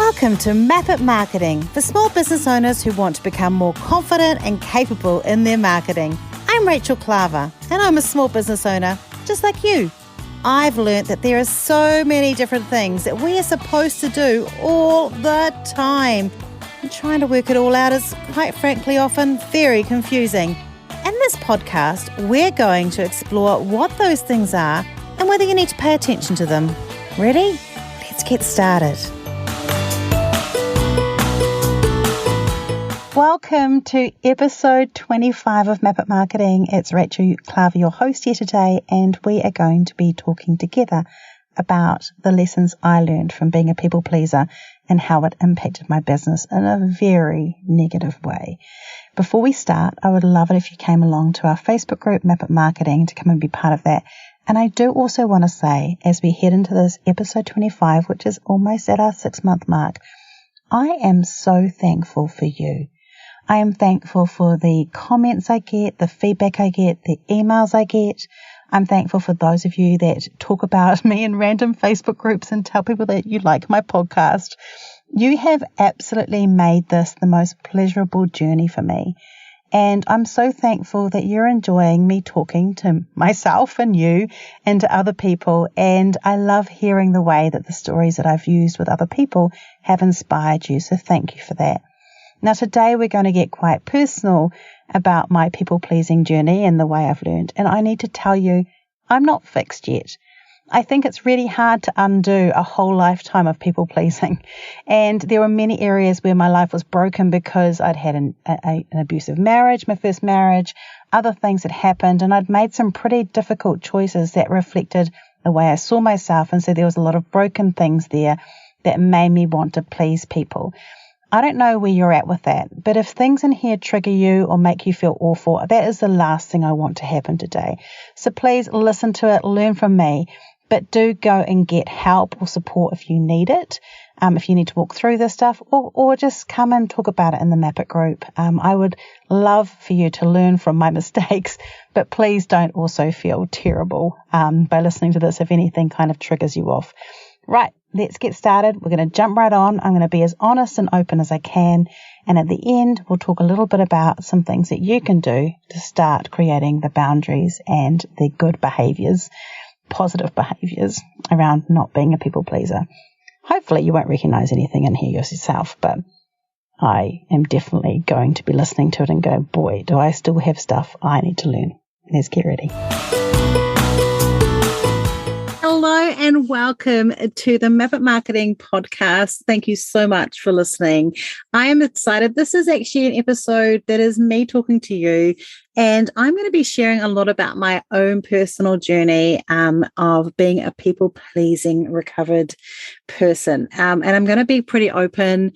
Welcome to Map It Marketing for small business owners who want to become more confident and capable in their marketing. I'm Rachel Klaver and I'm a small business owner just like you. I've learnt that there are so many different things that we are supposed to do all the time. And trying to work it all out is, quite frankly, often very confusing. In this podcast, we're going to explore what those things are and whether you need to pay attention to them. Ready? Let's get started. Welcome to episode 25 of Map It Marketing. It's Rachel Klaver, your host here today, and we are going to be talking together about the lessons I learned from being a people pleaser and how it impacted my business in a very negative way. Before we start, I would love it if you came along to our Facebook group, Map It Marketing, to come and be part of that. And I do also want to say, as we head into this episode 25, which is almost at our 6-month mark, I am so thankful for you. I am thankful for the comments I get, the feedback I get, the emails I get. I'm thankful for those of you that talk about me in random Facebook groups and tell people that you like my podcast. You have absolutely made this the most pleasurable journey for me. And I'm so thankful that you're enjoying me talking to myself and you and to other people. And I love hearing the way that the stories that I've used with other people have inspired you. So thank you for that. Now, today we're going to get quite personal about my people-pleasing journey and the way I've learned. And I need to tell you, I'm not fixed yet. I think it's really hard to undo a whole lifetime of people-pleasing. And there were many areas where my life was broken because I'd had an abusive marriage, my first marriage, other things had happened, and I'd made some pretty difficult choices that reflected the way I saw myself. And so there was a lot of broken things there that made me want to please people. I don't know where you're at with that, but if things in here trigger you or make you feel awful, that is the last thing I want to happen today. So please listen to it, learn from me, but do go and get help or support if you need it, if you need to walk through this stuff, or just come and talk about it in the Map It group. I would love for you to learn from my mistakes, but please don't also feel terrible by listening to this if anything kind of triggers you off. Right. Let's get started. We're going to jump right on. I'm going to be as honest and open as I can. And at the end, we'll talk a little bit about some things that you can do to start creating the boundaries and the good behaviors, positive behaviors around not being a people pleaser. Hopefully you won't recognize anything in here yourself, but I am definitely going to be listening to it and go, boy, do I still have stuff I need to learn. Let's get ready. Hello and welcome to the Map It Marketing podcast. Thank you so much for listening. I am excited. This is actually an episode that is me talking to you, and I'm going to be sharing a lot about my own personal journey of being a people-pleasing recovered person. And I'm going to be pretty open.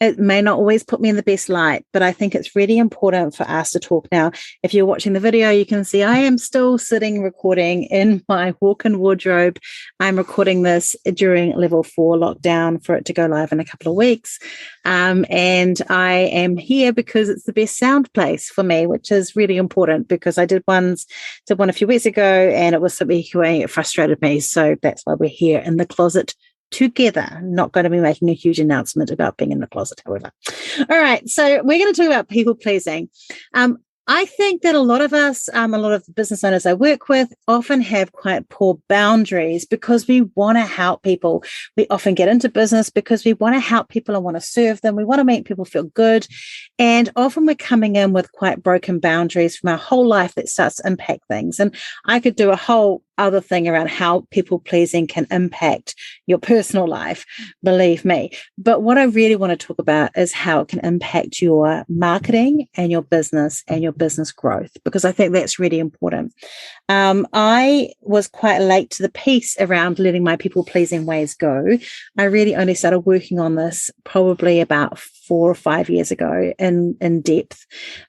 It may not always put me in the best light, but I think it's really important for us to talk now. If you're watching the video, you can see I am still sitting recording in my walk-in wardrobe. I'm recording this during level 4 lockdown for it to go live in a couple of weeks. And I am here because it's the best sound place for me, which is really important because I did one a few weeks ago and it was something that frustrated me. So that's why we're here in the closet together. Not going to be making a huge announcement about being in the closet, however. All right, so we're going to talk about people pleasing. I think that a lot of us, a lot of the business owners I work with often have quite poor boundaries because we want to help people. We often get into business because we want to help people and want to serve them. We want to make people feel good. And often we're coming in with quite broken boundaries from our whole life that starts to impact things. And I could do a whole other thing around how people pleasing can impact your personal life, believe me. But what I really want to talk about is how it can impact your marketing and your business growth, because I think that's really important. I was quite late to the piece around letting my people pleasing ways go. I really only started working on this probably about 4 or 5 years ago in depth.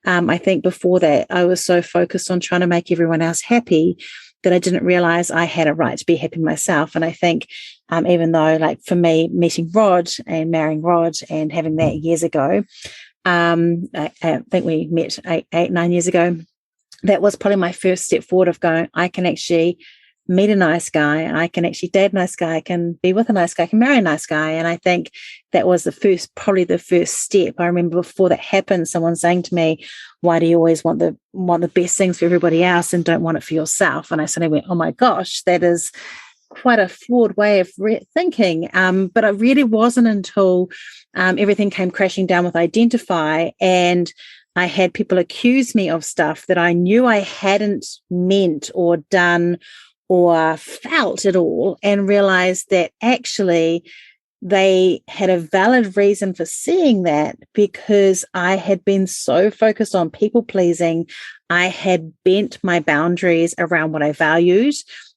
I think before that, I was so focused on trying to make everyone else happy that I didn't realize I had a right to be happy myself. And I think even though, like for me, meeting Rod and marrying Rod and having that years ago, I think we met 8, 9 years ago, that was probably my first step forward of going, I can actually meet a nice guy. I can actually date a nice guy. I can be with a nice guy. I can marry a nice guy. And I think that was probably the first step. I remember before that happened, someone saying to me, why do you always want the best things for everybody else and don't want it for yourself? And I suddenly went, oh my gosh, that is quite a flawed way of thinking. But it really wasn't until everything came crashing down with Identify, and I had people accuse me of stuff that I knew I hadn't meant or done or felt at all, and realized that actually they had a valid reason for seeing that, because I had been so focused on people pleasing. I had bent my boundaries around what I valued.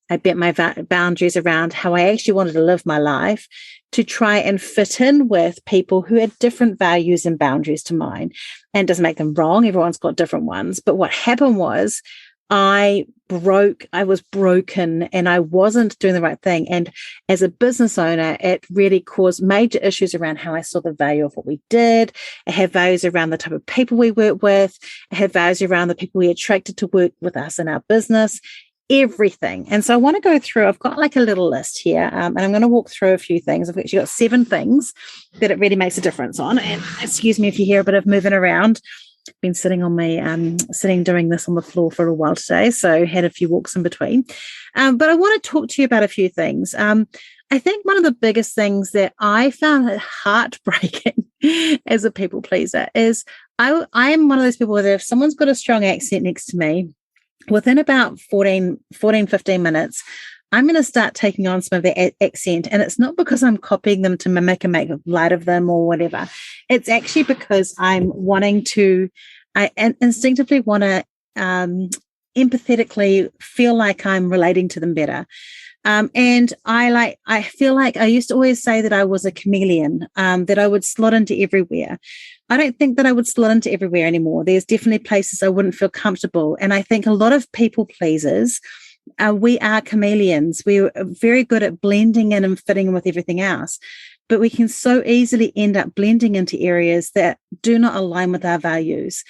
I bent my boundaries around how I actually wanted to live my life to try and fit in with people who had different values and boundaries to mine. And it doesn't make them wrong. Everyone's got different ones. But what happened was I was broken, and I wasn't doing the right thing. And as a business owner, it really caused major issues around how I saw the value of what we did. It had values around the type of people we work with. It had values around the people we attracted to work with us in our business, everything. And so I want to go through, I've got like a little list here, and I'm going to walk through a few things. I've actually got 7 things that it really makes a difference on. And excuse me if you hear a bit of moving around. Been sitting on my doing this on the floor for a while today, so had a few walks in between. But I want to talk to you about a few things. I think one of the biggest things that I found heartbreaking as a people pleaser is I am one of those people that if someone's got a strong accent next to me, within about 15 minutes, I'm going to start taking on some of their accent. And it's not because I'm copying them to mimic and make light of them or whatever. It's actually because I instinctively want to empathetically feel like I'm relating to them better. And I feel like I used to always say that I was a chameleon, that I would slot into everywhere. I don't think that I would slot into everywhere anymore. There's definitely places I wouldn't feel comfortable. And I think a lot of people pleasers, we are chameleons. We're very good at blending in and fitting in with everything else. But we can so easily end up blending into areas that do not align with our values.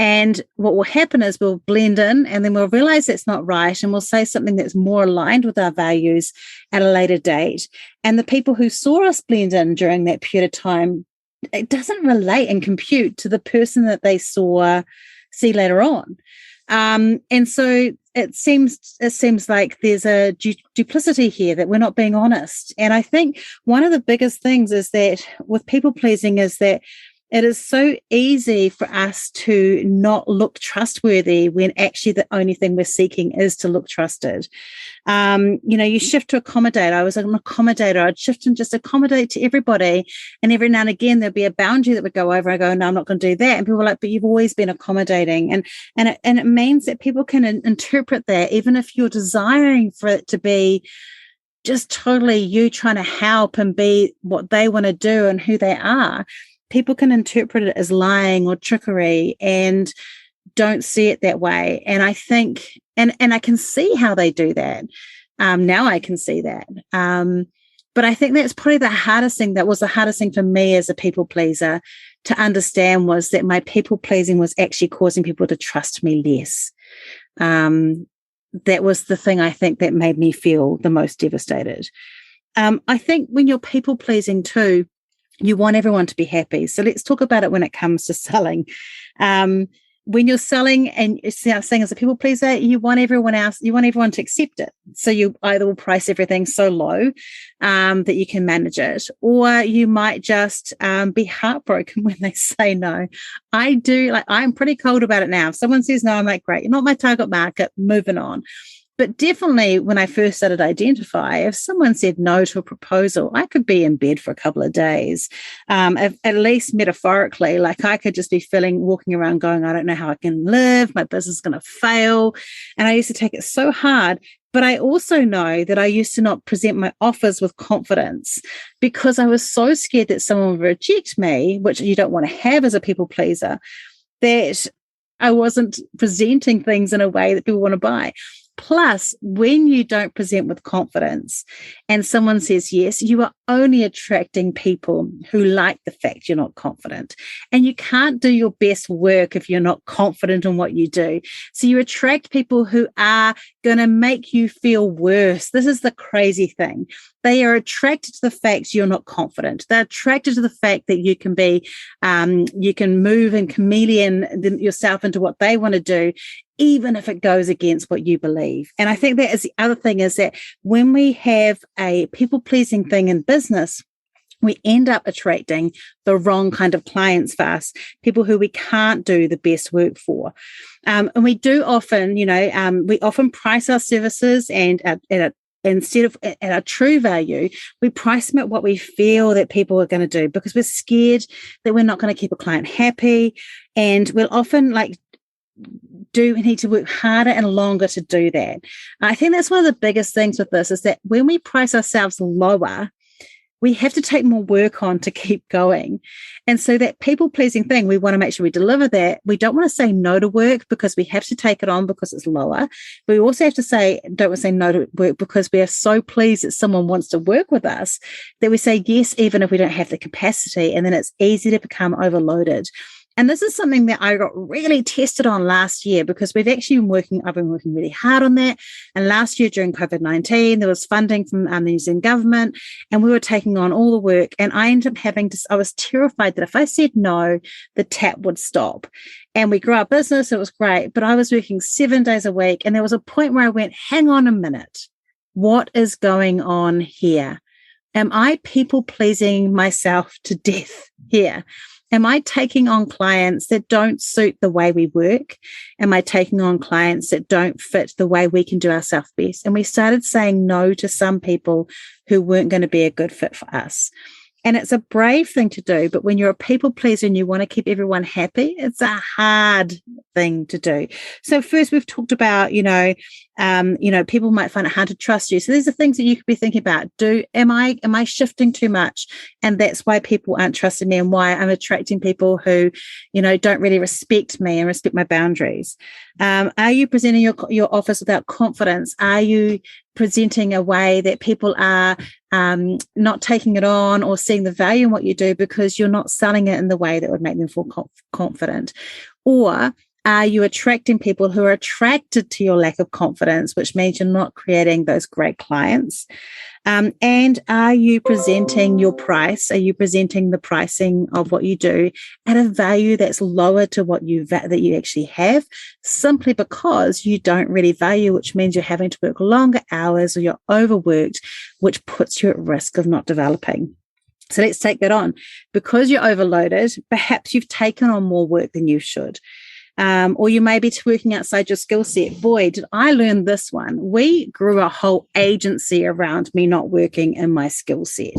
And what will happen is we'll blend in, and then we'll realize that's not right, and we'll say something that's more aligned with our values at a later date. And the people who saw us blend in during that period of time, it doesn't relate and compute to the person that they see later on. And so it seems like there's a duplicity here, that we're not being honest. And I think one of the biggest things is that with people pleasing is that it is so easy for us to not look trustworthy when actually the only thing we're seeking is to look trusted. You shift to accommodate. I was an accommodator. I'd shift and just accommodate to everybody. And every now and again, there'd be a boundary that would go over. I go, no, I'm not going to do that. And people were like, but you've always been accommodating. And it means that people can interpret that, even if you're desiring for it to be just totally you trying to help and be what they want to do and who they are. People can interpret it as lying or trickery and don't see it that way. And I think, and I can see how they do that. Now I can see that. But I think that's probably the hardest thing. That was the hardest thing for me as a people pleaser to understand, was that my people pleasing was actually causing people to trust me less. That was the thing I think that made me feel the most devastated. I think when you're people pleasing too, you want everyone to be happy. So let's talk about it when it comes to selling. When you're selling and you're saying as a people pleaser, you want everyone to accept it. So you either will price everything so low that you can manage it, or you might just be heartbroken when they say no. I'm pretty cold about it now. If someone says no, I'm like, great, you're not my target market, moving on. But definitely when I first started Identify, if someone said no to a proposal, I could be in bed for a couple of days, at least metaphorically. Like I could just be walking around going, I don't know how I can live. My business is going to fail. And I used to take it so hard. But I also know that I used to not present my offers with confidence because I was so scared that someone would reject me, which you don't want to have as a people pleaser, that I wasn't presenting things in a way that people want to buy. Plus, when you don't present with confidence and someone says yes, you are only attracting people who like the fact you're not confident. And you can't do your best work if you're not confident in what you do. So you attract people who are going to make you feel worse. This is the crazy thing. They are attracted to the fact you're not confident. They're attracted to the fact that you can be, you can move and chameleon yourself into what they want to do, even if it goes against what you believe. And I think that is the other thing, is that when we have a people-pleasing thing in business, we end up attracting the wrong kind of clients for us, people who we can't do the best work for. And we do often, we often price our services and instead of at our true value, we price them at what we feel that people are going to do, because we're scared that we're not going to keep a client happy. And we'll often we need to work harder and longer to do that. I think that's one of the biggest things with this, is that when we price ourselves lower, we have to take more work on to keep going. And so that people-pleasing thing, we want to make sure we deliver that. We don't want to say no to work because we have to take it on because it's lower. But we also have to don't want to say no to work because we are so pleased that someone wants to work with us that we say yes, even if we don't have the capacity. And then it's easy to become overloaded. And this is something that I got really tested on last year, because I've been working really hard on that. And last year during COVID-19, there was funding from the New Zealand government, and we were taking on all the work. And I ended up I was terrified that if I said no, the tap would stop. And we grew our business. It was great. But I was working 7 days a week. And there was a point where I went, hang on a minute. What is going on here? Am I people pleasing myself to death here? Am I taking on clients that don't suit the way we work? Am I taking on clients that don't fit the way we can do ourselves best? And we started saying no to some people who weren't going to be a good fit for us. And it's a brave thing to do, but when you're a people pleaser and you want to keep everyone happy, it's a hard thing to do. So first, we've talked about, people might find it hard to trust you. So these are things that you could be thinking about. Am I shifting too much? And that's why people aren't trusting me, and why I'm attracting people who, don't really respect me and respect my boundaries. Are you presenting your office without confidence? Are you presenting a way that people are not taking it on or seeing the value in what you do because you're not selling it in the way that would make them feel confident? Or are you attracting people who are attracted to your lack of confidence, which means you're not creating those great clients? And are you presenting your price? Are you presenting the pricing of what you do at a value that's lower to what that you actually have, simply because you don't really value, which means you're having to work longer hours or you're overworked, which puts you at risk of not developing? So let's take that on. Because you're overloaded, perhaps you've taken on more work than you should. Or you may be working outside your skill set. Boy, did I learn this one. We grew a whole agency around me not working in my skill set.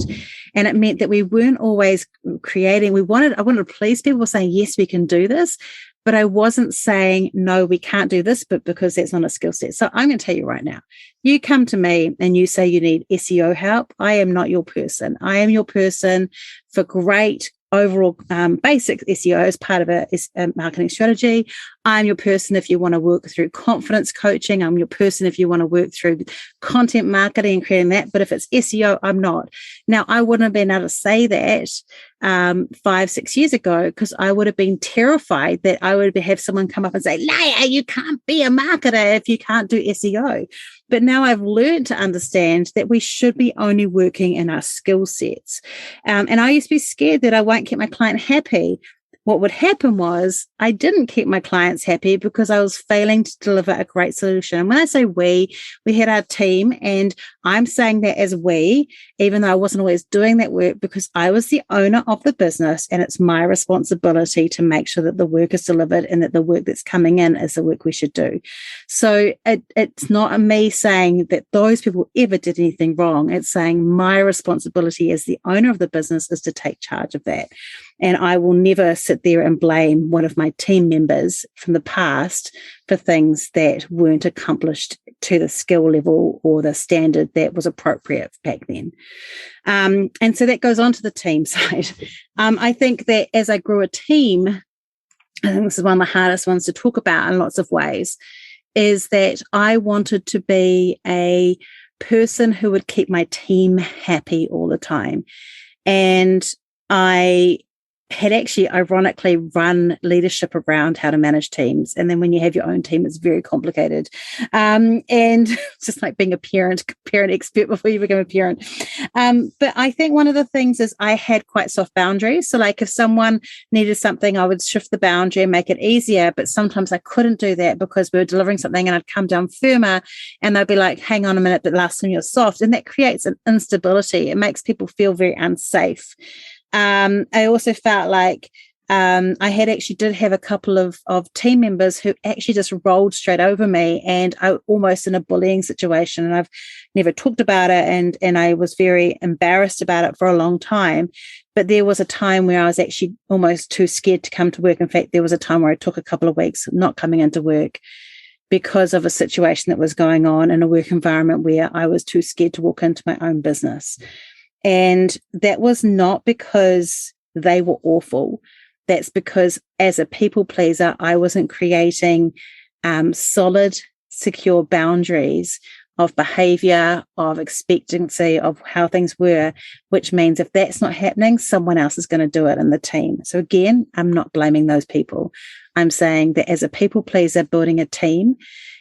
And it meant that we weren't always creating. I wanted to please people, saying, yes, we can do this. But I wasn't saying, no, we can't do this, but because that's not a skill set. So I'm going to tell you right now, you come to me and you say you need SEO help. I am not your person. I am your person for great overall basic SEO as part of a marketing strategy. I'm your person if you want to work through confidence coaching. I'm your person if you want to work through content marketing and creating that. But if it's SEO, I'm not. Now, I wouldn't have been able to say that 5-6 years ago, because I would have been terrified that I would have someone come up and say, Leah, you can't be a marketer if you can't do SEO. But now I've learned to understand that we should be only working in our skill sets. And I used to be scared that I won't keep my client happy. What would happen was I didn't keep my clients happy because I was failing to deliver a great solution. And when I say we had our team, and I'm saying that as we, even though I wasn't always doing that work, because I was the owner of the business, and it's my responsibility to make sure that the work is delivered and that the work that's coming in is the work we should do. So it's not me saying that those people ever did anything wrong. It's saying my responsibility as the owner of the business is to take charge of that. And I will never sit there and blame one of my team members from the past for things that weren't accomplished to the skill level or the standard that was appropriate back then. And so that goes on to the team side. I think that as I grew a team, I think this is one of the hardest ones to talk about in lots of ways, is that I wanted to be a person who would keep my team happy all the time. And I had actually ironically run leadership around how to manage teams. And then when you have your own team, it's very complicated. And just like being a parent expert before you become a parent. But I think one of the things is I had quite soft boundaries. So like if someone needed something, I would shift the boundary and make it easier. But sometimes I couldn't do that because we were delivering something and I'd come down firmer and they'd be like, hang on a minute, but last time you're soft. And that creates an instability. It makes people feel very unsafe. I also felt like I did have a couple of team members who actually just rolled straight over me, and I almost in a bullying situation. And I've never talked about it, and I was very embarrassed about it for a long time. But there was a time where I was actually almost too scared to come to work. In fact, there was a time where I took a couple of weeks not coming into work because of a situation that was going on in a work environment where I was too scared to walk into my own business. And that was not because they were awful. That's because as a people pleaser, I wasn't creating solid, secure boundaries of behavior, of expectancy, of how things were, which means if that's not happening, someone else is going to do it in the team. So again, I'm not blaming those people. I'm saying that as a people pleaser building a team,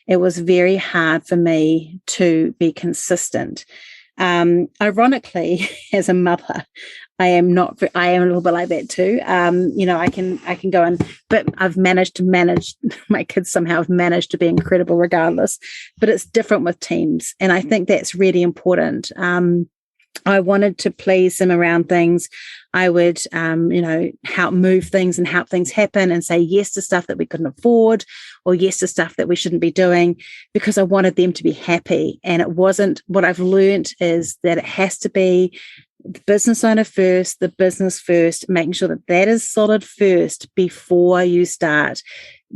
it was very hard for me to be consistent. Ironically, as a mother, I am a little bit like that too. I can go but I've managed to manage my kids somehow. Have managed to be incredible regardless, but it's different with teams. And I think that's really important. I wanted to please them around things. I would, help move things and help things happen and say yes to stuff that we couldn't afford or yes to stuff that we shouldn't be doing because I wanted them to be happy. And it wasn't, what I've learned is that it has to be the business owner first, the business first, making sure that that is solid first before you start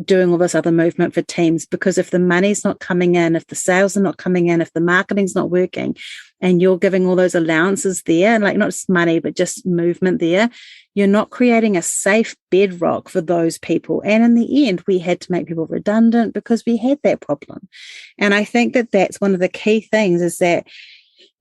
doing all this other movement for teams. Because if the money's not coming in, if the sales are not coming in, if the marketing's not working, and you're giving all those allowances there, and like not just money, but just movement there, you're not creating a safe bedrock for those people. And in the end, we had to make people redundant because we had that problem. And I think that that's one of the key things is that,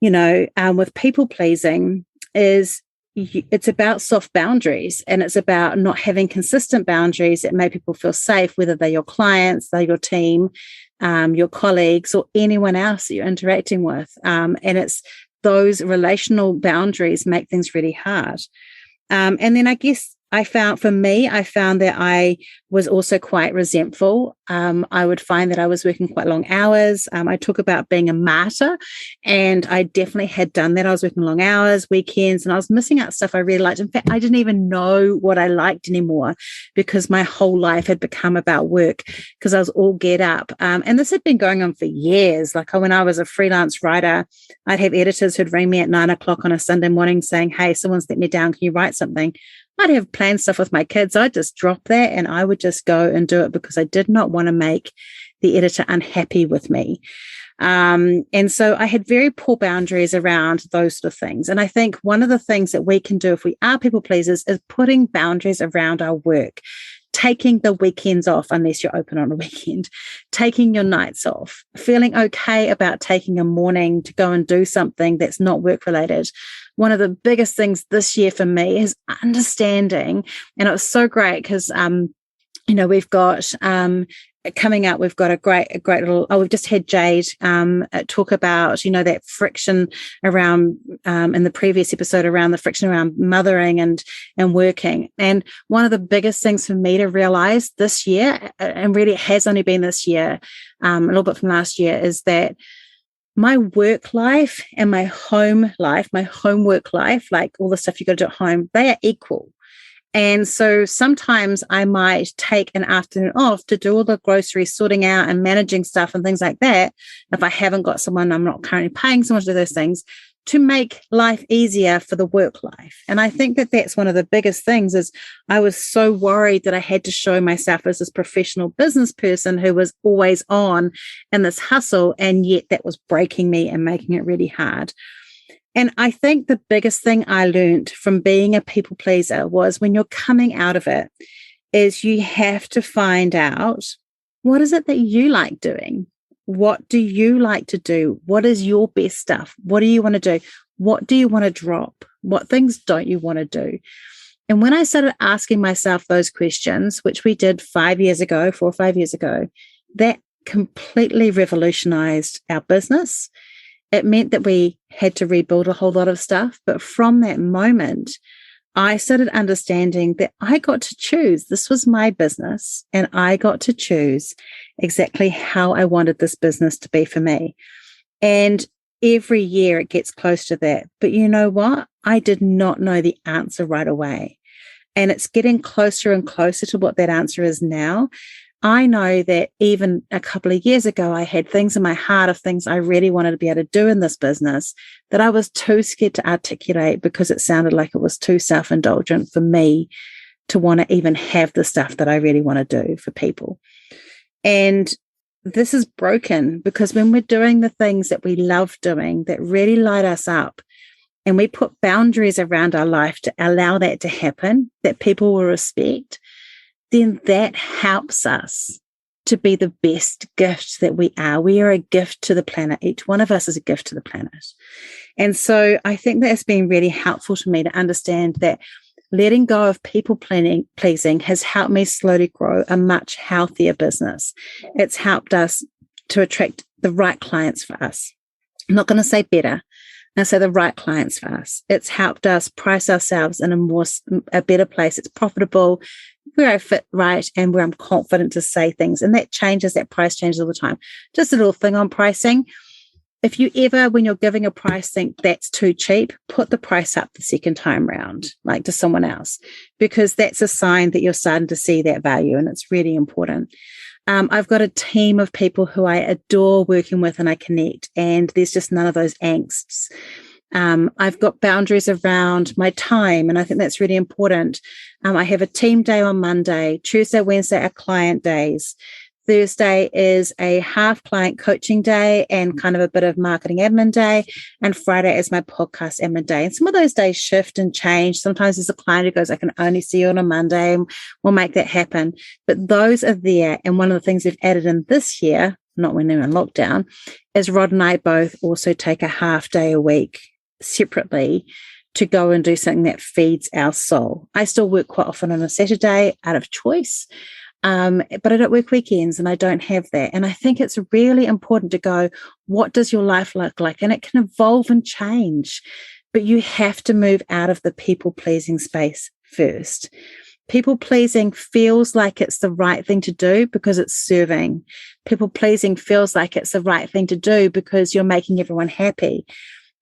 with people pleasing is it's about soft boundaries, and it's about not having consistent boundaries that make people feel safe, whether they're your clients, they're your team, your colleagues, or anyone else that you're interacting with. And it's those relational boundaries make things really hard. And then I guess I found that I was also quite resentful. I would find that I was working quite long hours. I talk about being a martyr, and I definitely had done that. I was working long hours, weekends, and I was missing out stuff I really liked. In fact, I didn't even know what I liked anymore because my whole life had become about work because I was all get up. And this had been going on for years. Like when I was a freelance writer, I'd have editors who'd ring me at 9:00 on a Sunday morning saying, "Hey, someone's let me down. Can you write something?" I'd have planned stuff with my kids. I'd just drop that and I would just go and do it because I did not want to make the editor unhappy with me. And so I had very poor boundaries around those sort of things. And I think one of the things that we can do if we are people pleasers is putting boundaries around our work, taking the weekends off unless you're open on a weekend, taking your nights off, feeling okay about taking a morning to go and do something that's not work related. One of the biggest things this year for me is understanding, and it was so great because, we've got coming up, we've got a great little, we've just had Jade talk about, that friction around, in the previous episode around the friction around mothering and working. And one of the biggest things for me to realize this year, and really it has only been this year, a little bit from last year, is that my work life and my home life, my homework life, like all the stuff you got to do at home, they are equal. And so sometimes I might take an afternoon off to do all the grocery sorting out and managing stuff and things like that. If I haven't got someone, I'm not currently paying someone to do those things, to make life easier for the work life. And I think that that's one of the biggest things is I was so worried that I had to show myself as this professional business person who was always on in this hustle. And yet that was breaking me and making it really hard. And I think the biggest thing I learned from being a people pleaser was when you're coming out of it is you have to find out what is it that you like doing? What do you like to do? What is your best stuff? What do you want to do? What do you want to drop? What things don't you want to do? And when I started asking myself those questions, which we did 4 or 5 years ago, that completely revolutionized our business. It meant that we had to rebuild a whole lot of stuff. But from that moment, I started understanding that I got to choose. This was my business, and I got to choose exactly how I wanted this business to be for me. And every year it gets close to that. But you know what? I did not know the answer right away. And it's getting closer and closer to what that answer is now. I know that even a couple of years ago, I had things in my heart of things I really wanted to be able to do in this business that I was too scared to articulate because it sounded like it was too self-indulgent for me to want to even have the stuff that I really want to do for people. And this is broken because when we're doing the things that we love doing, that really light us up, and we put boundaries around our life to allow that to happen, that people will respect, then that helps us to be the best gift that we are. We are a gift to the planet. Each one of us is a gift to the planet. And so I think that it's been really helpful to me to understand that letting go of people pleasing has helped me slowly grow a much healthier business. It's helped us to attract the right clients for us. I'm not going to say better. And so the right clients for us. It's helped us price ourselves in a better place. It's profitable, where I fit right, and where I'm confident to say things. And that price changes all the time. Just a little thing on pricing. If you ever, when you're giving a price, think that's too cheap, put the price up the second time round, like to someone else, because that's a sign that you're starting to see that value, and it's really important. I've got a team of people who I adore working with and I connect, and there's just none of those angsts. I've got boundaries around my time, and I think that's really important. I have a team day on Monday. Tuesday, Wednesday are client days. Thursday is a half client coaching day and kind of a bit of marketing admin day. And Friday is my podcast admin day. And some of those days shift and change. Sometimes there's a client who goes, I can only see you on a Monday, and we'll make that happen. But those are there. And one of the things we've added in this year, not when they're in lockdown, is Rod and I both also take a half day a week separately to go and do something that feeds our soul. I still work quite often on a Saturday out of choice. But I don't work weekends, and I don't have that. And I think it's really important to go, what does your life look like? And it can evolve and change, but you have to move out of the people-pleasing space first. People-pleasing feels like it's the right thing to do because it's serving. People-pleasing feels like it's the right thing to do because you're making everyone happy.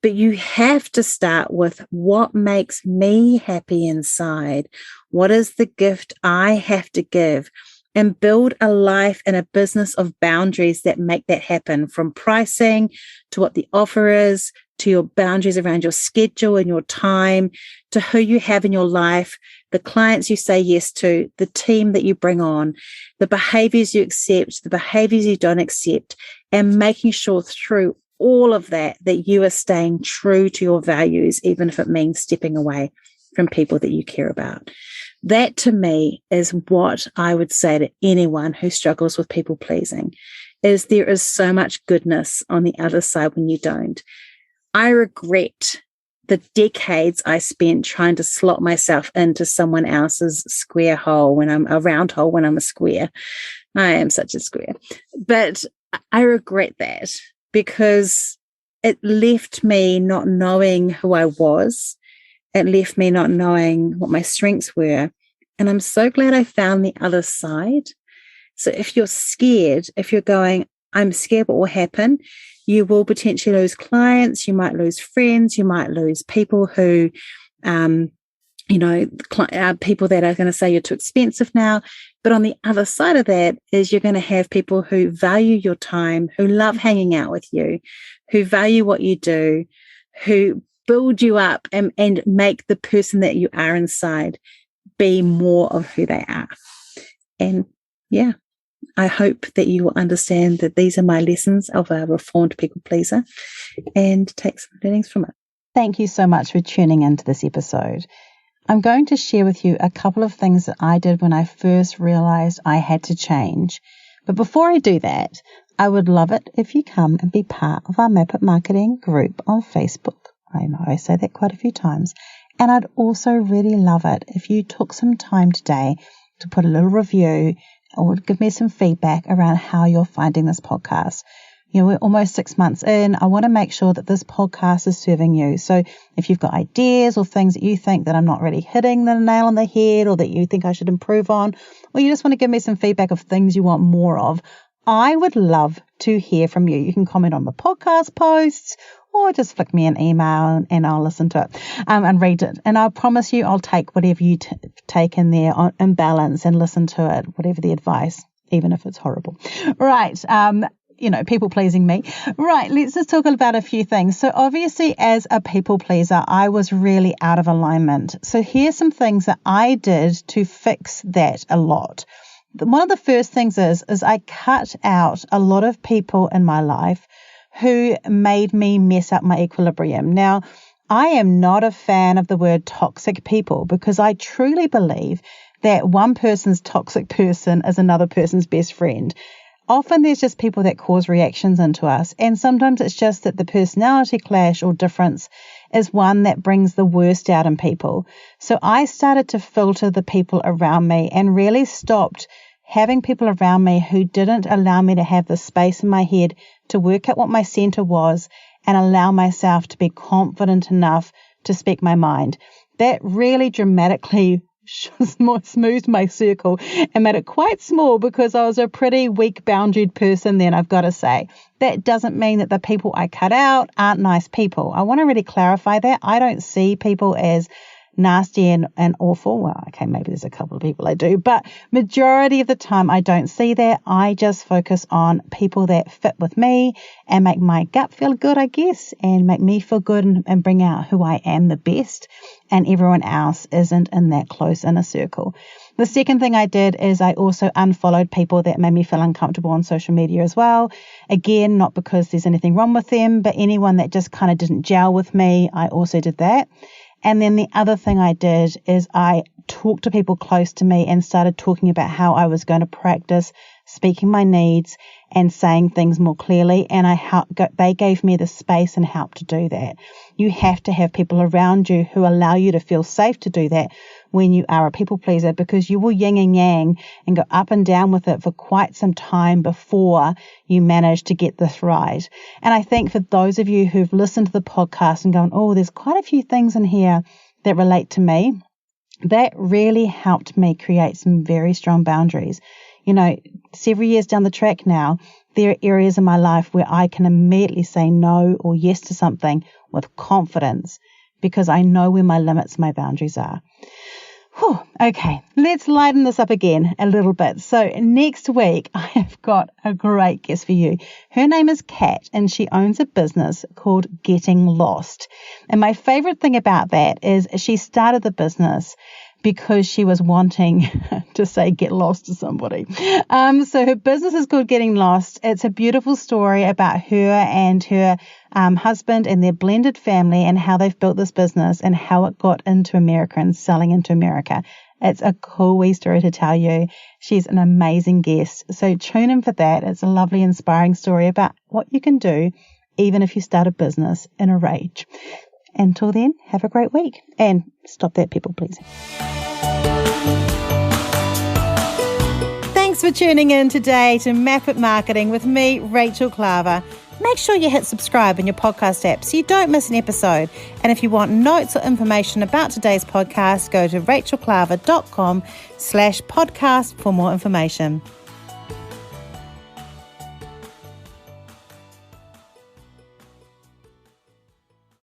But you have to start with what makes me happy inside. What is the gift I have to give? And build a life and a business of boundaries that make that happen, from pricing to what the offer is, to your boundaries around your schedule and your time, to who you have in your life, the clients you say yes to, the team that you bring on, the behaviors you accept, the behaviors you don't accept, and making sure through all of that you are staying true to your values, even if it means stepping away from people that you care about. That to me is what I would say to anyone who struggles with people pleasing, is there is so much goodness on the other side when you don't. I regret the decades I spent trying to slot myself into someone else's square hole when I'm a round hole when I'm a square. I am such a square. But I regret that because it left me not knowing who I was. It left me not knowing what my strengths were. And I'm so glad I found the other side. So if you're scared, if you're going, I'm scared what will happen, you will potentially lose clients, you might lose friends, you might lose people who, people that are going to say you're too expensive now. But on the other side of that is you're going to have people who value your time, who love hanging out with you, who value what you do, who build you up and make the person that you are inside be more of who they are. And yeah, I hope that you will understand that these are my lessons of a reformed people pleaser and take some learnings from it. Thank you so much for tuning into this episode. I'm going to share with you a couple of things that I did when I first realized I had to change, But before I do that, I would love it if you come and be part of our Map It Marketing group on Facebook. I know I say that quite a few times. And I'd also really love it if you took some time today to put a little review or give me some feedback around how you're finding this podcast. We're almost 6 months in. I want to make sure that this podcast is serving you. So if you've got ideas or things that you think that I'm not really hitting the nail on the head or that you think I should improve on, or you just want to give me some feedback of things you want more of, I would love to hear from you. You can comment on the podcast posts or just flick me an email and I'll listen to it and read it. And I promise you I'll take whatever you take in there in balance and listen to it, whatever the advice, even if it's horrible. Right. People pleasing me. Right, let's just talk about a few things. So obviously as a people pleaser, I was really out of alignment. So here's some things that I did to fix that a lot. One of the first things is I cut out a lot of people in my life who made me mess up my equilibrium. Now, I am not a fan of the word toxic people because I truly believe that one person's toxic person is another person's best friend. Often there's just people that cause reactions into us, and sometimes it's just that the personality clash or difference is one that brings the worst out in people. So I started to filter the people around me and really stopped having people around me who didn't allow me to have the space in my head to work out what my center was and allow myself to be confident enough to speak my mind. That really dramatically smoothed my circle and made it quite small because I was a pretty weak boundaried person then, I've got to say. That doesn't mean that the people I cut out aren't nice people. I want to really clarify that. I don't see people as nasty and awful. Well, okay, maybe there's a couple of people I do, but majority of the time I don't see that. I just focus on people that fit with me and make my gut feel good, I guess, and make me feel good and bring out who I am the best, and everyone else isn't in that close inner circle. The second thing I did is I also unfollowed people that made me feel uncomfortable on social media as well. Again, not because there's anything wrong with them, but anyone that just kind of didn't gel with me, I also did that. And then the other thing I did is I talked to people close to me and started talking about how I was going to practice speaking my needs and saying things more clearly. And they gave me the space and help to do that. You have to have people around you who allow you to feel safe to do that when you are a people pleaser, because you will yin and yang and go up and down with it for quite some time before you manage to get this right. And I think for those of you who've listened to the podcast and gone, oh, there's quite a few things in here that relate to me, that really helped me create some very strong boundaries. Several years down the track now, there are areas in my life where I can immediately say no or yes to something with confidence because I know where my limits, my boundaries are. Whew, okay, let's lighten this up again a little bit. So next week, I have got a great guest for you. Her name is Kat, and she owns a business called Getting Lost. And my favorite thing about that is she started the business because she was wanting to say get lost to somebody. So her business is called Getting Lost. It's a beautiful story about her and her husband and their blended family and how they've built this business and how it got into America and selling into America. It's a cool wee story to tell you. She's an amazing guest. So tune in for that. It's a lovely, inspiring story about what you can do even if you start a business in a rage. Until then, have a great week and stop that people pleasing. Thanks for tuning in today to Map It Marketing with me, Rachel Klaver. Make sure you hit subscribe in your podcast app so you don't miss an episode. And if you want notes or information about today's podcast, go to rachelklaver.com/podcast for more information.